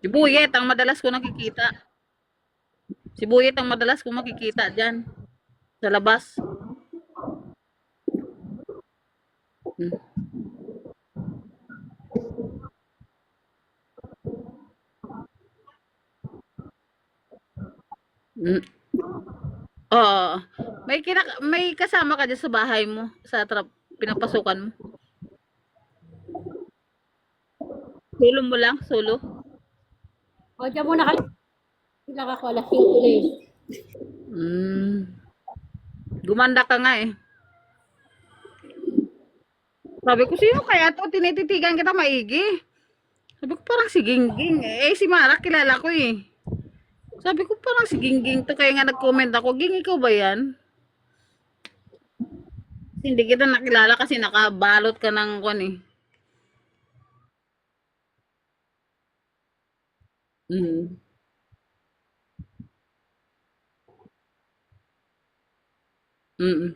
Si Buyet ang madalas ko nakikita. Si Buyet ang madalas ko makikita diyan sa labas. Mm. Mm. Oo. May kasama ka diyan sa bahay mo sa pinapasukan mo. Solo mo lang, solo. O, dyan muna kami. Sila ako, alas 5 na eh. Mm. Gumanda ka nga eh. Sabi ko, sino kaya to? Tinititigan kita maigi. Sabi ko, parang si Gingging. Eh, si Mara, kilala ko eh. Sabi ko, parang si Gingging to. Kaya nga nag-comment ako, Ging, ikaw ba yan? Hindi kita nakilala kasi nakabalot ka ng kwan eh. Mm. Mm.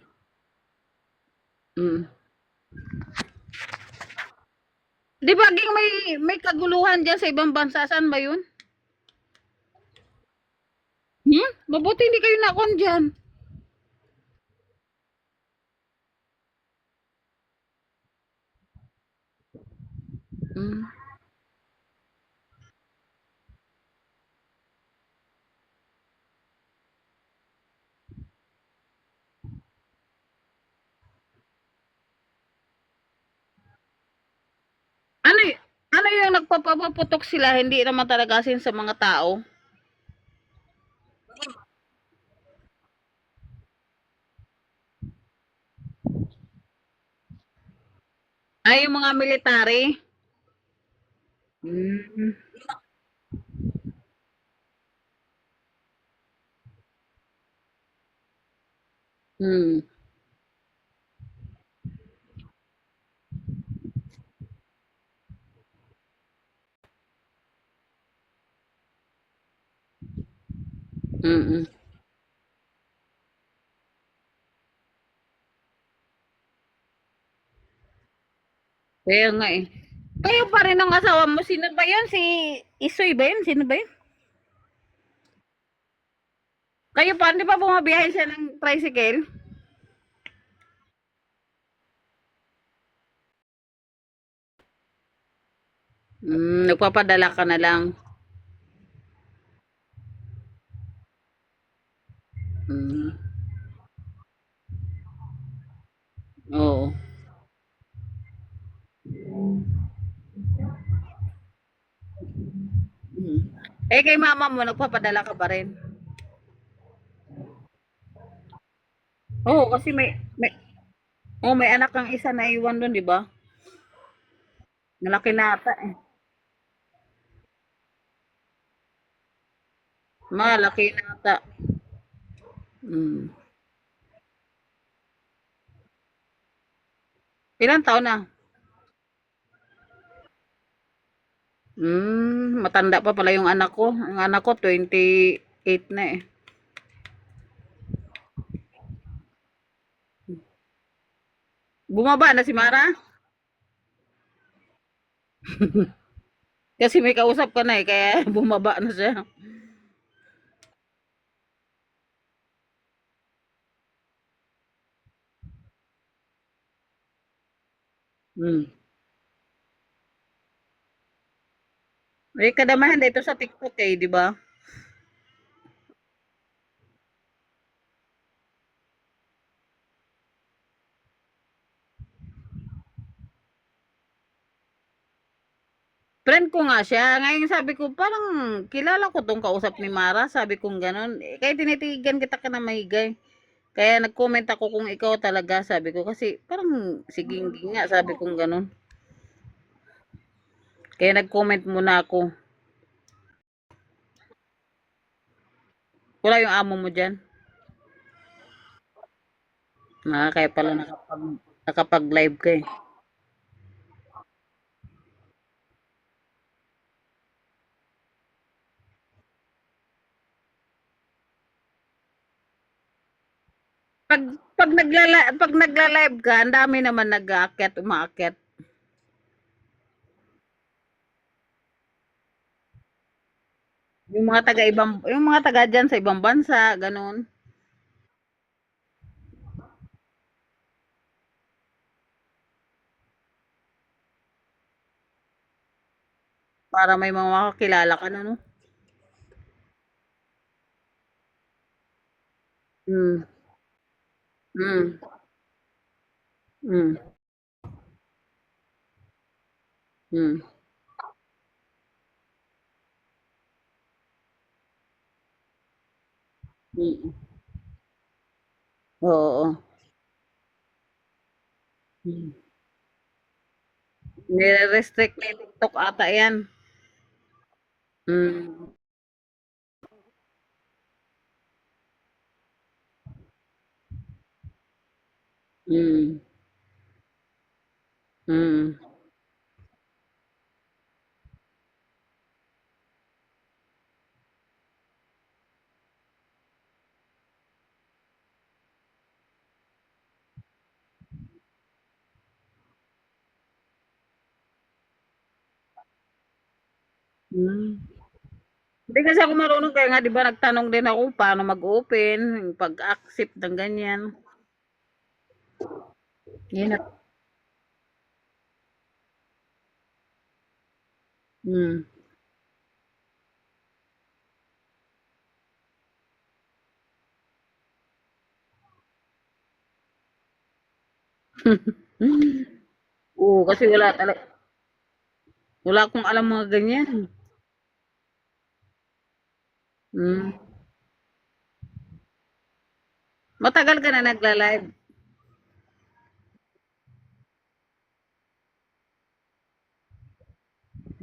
Mm. Di ba, Ging, may kaguluhan dyan sa ibang bansa? Saan ba yun? Hmm? Mabuti hindi kayo nakon dyan. Mm. Ano, ano yung nagpapaputok sila, hindi naman talaga sin sa mga tao? Ay, yung mga military. Mm. Mm. Mm. Kaya nga eh. Kayo pa rin ang asawa mo. Sino ba yan? Si Isoy ba yan? Sino ba yan? Kayo pa, di ba bumabiyahe siya ng tricycle? Nagpapadala ka na lang. Mm, oo. Mm. Eh, kay mama mo, nagpapadala ka pa rin. Oo, kasi may anak kang isa na iwan doon, di ba? Malaki na ata eh. Malaki na ata. Mm. Ilang taon na? Matanda pa pala yung anak ko. Ang anak ko, 28 na eh. Bumaba na si Mara? Kasi may kausap ka na eh, kaya bumaba na siya. Hmm. May kadamahan dito sa TikTok eh, di ba? Friend ko nga siya. Ngayon sabi ko, parang kilala ko tong kausap ni Mara. Sabi kong ganun. Eh, kaya tinitigan kita ka na mahigay. Kaya nag-comment ako kung ikaw talaga, sabi ko. Kasi parang siging nga, sabi kong ganun. Kaya nag-comment muna ako. Wala yung amo mo dyan. Kaya pala nakapag-live ka eh. Pag, pag nagla-live ka, ang dami naman nag-aakyat, umaakyat. Yung mga taga diyan sa ibang bansa, gano'n. Para may mga makakilala ka na 'no? Hmm, hmm, hmm, hmm, mm. Oo, hmm. Nire-restrict ni TikTok ata 'yan. Hmm, hmm, mm, hmm. Hindi kasi ako marunong kaya nga 'di ba nagtanong din ako paano mag-open, yung pag-accept ng ganyan. Yun na hmm. Oo, kasi wala akong alam mga ganyan. Hmm. Matagal ka na nagla-live?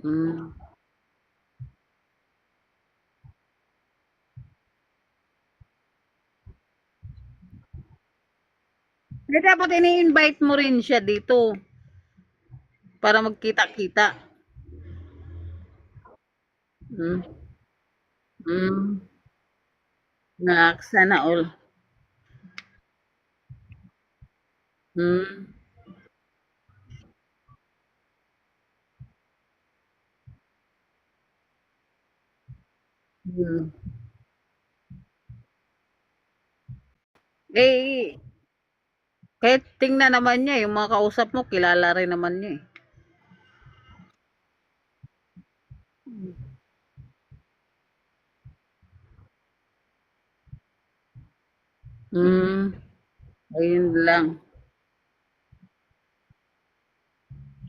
Hmm. Hindi dapat ini-invite mo rin siya dito para magkita-kita. Hmm. Hmm. Sana all. Hmm. Hmm. Eh, kahit tingnan naman niya, yung mga kausap mo, kilala rin naman niya eh. Hmm. Ayun lang.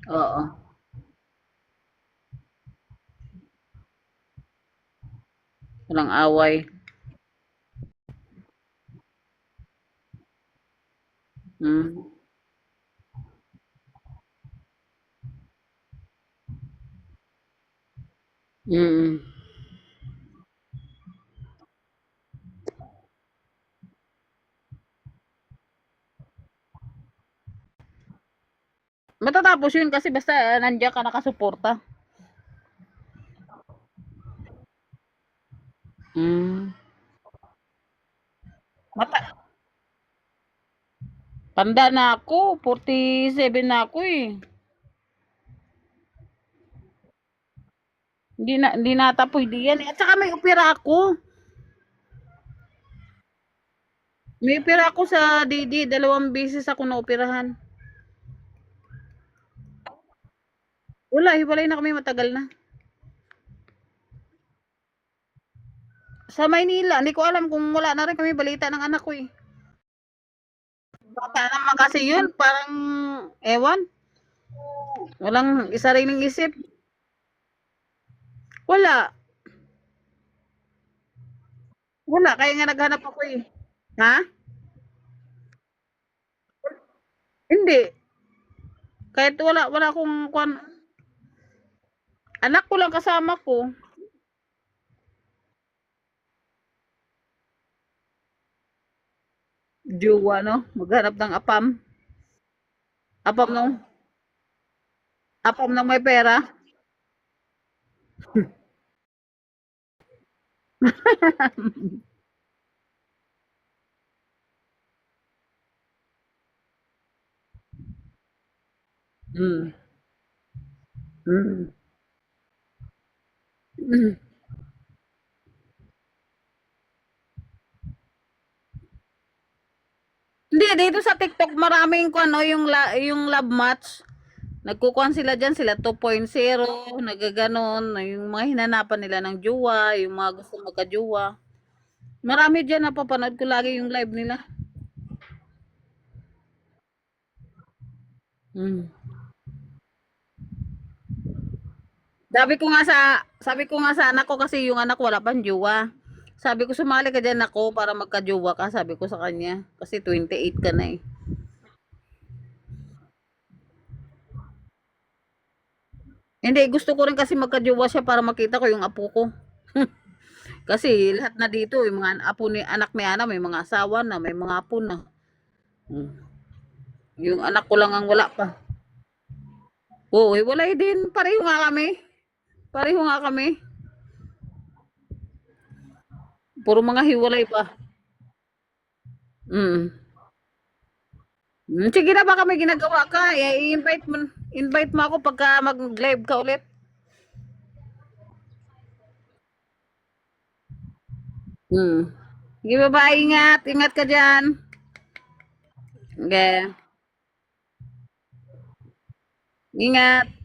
Oo. Walang away. Hmm. Mm. Matatapos yun kasi basta nandiyan ka nakasuporta. Hmm. Mata Tanda na ako, 47 na ako eh. Hindi nata pwede yan eh. At saka may opera ako. May opera ako sa DD, 2 beses ako naoperahan. Wala, hiwalay na kami matagal na. Sa Maynila, hindi ko alam kung wala na rin kami balita ng anak ko eh. Bata naman kasi yun, parang ewan, walang isa rin ng isip. Wala, wala, kaya nga naghanap ako eh. Ha? Hindi, kahit wala akong anak ko lang kasama ko. Jowa no, maghanap ng apam ng, apam ng may pera. Mm. Mm. Mm. Hindi, dito sa TikTok maraming kung ano, yung love match. Nagkukuhan sila dyan, sila 2.0, nagaganon, yung mga hinanapan nila ng jowa, yung mga gusto magka-jowa. Marami dyan, napapanood ko lagi yung live nila. Hmm. Sabi ko nga sa anak ko kasi yung anak ko wala pang jowa. Sabi ko sumali ka diyan ako para magka-jowa ka, sabi ko sa kanya. Kasi 28 ka na eh. Hindi, gusto ko rin kasi magka-jowa siya para makita ko yung apo ko. Kasi lahat na dito, yung mga apo ni anak ni Ana, may mga asawa na, may mga apo na. Hmm. Yung anak ko lang ang wala pa. Oo, hiwalay din. Pareho nga kami. Pareho nga kami. Puro mga hiwalay pa. Mm. Sige na, baka may ginagawa ka. I-invite mo ako pagka mag-live ka ulit. Hmm. Sige, bye-bye. Ingat. Ingat ka dyan. Okay. Ingat.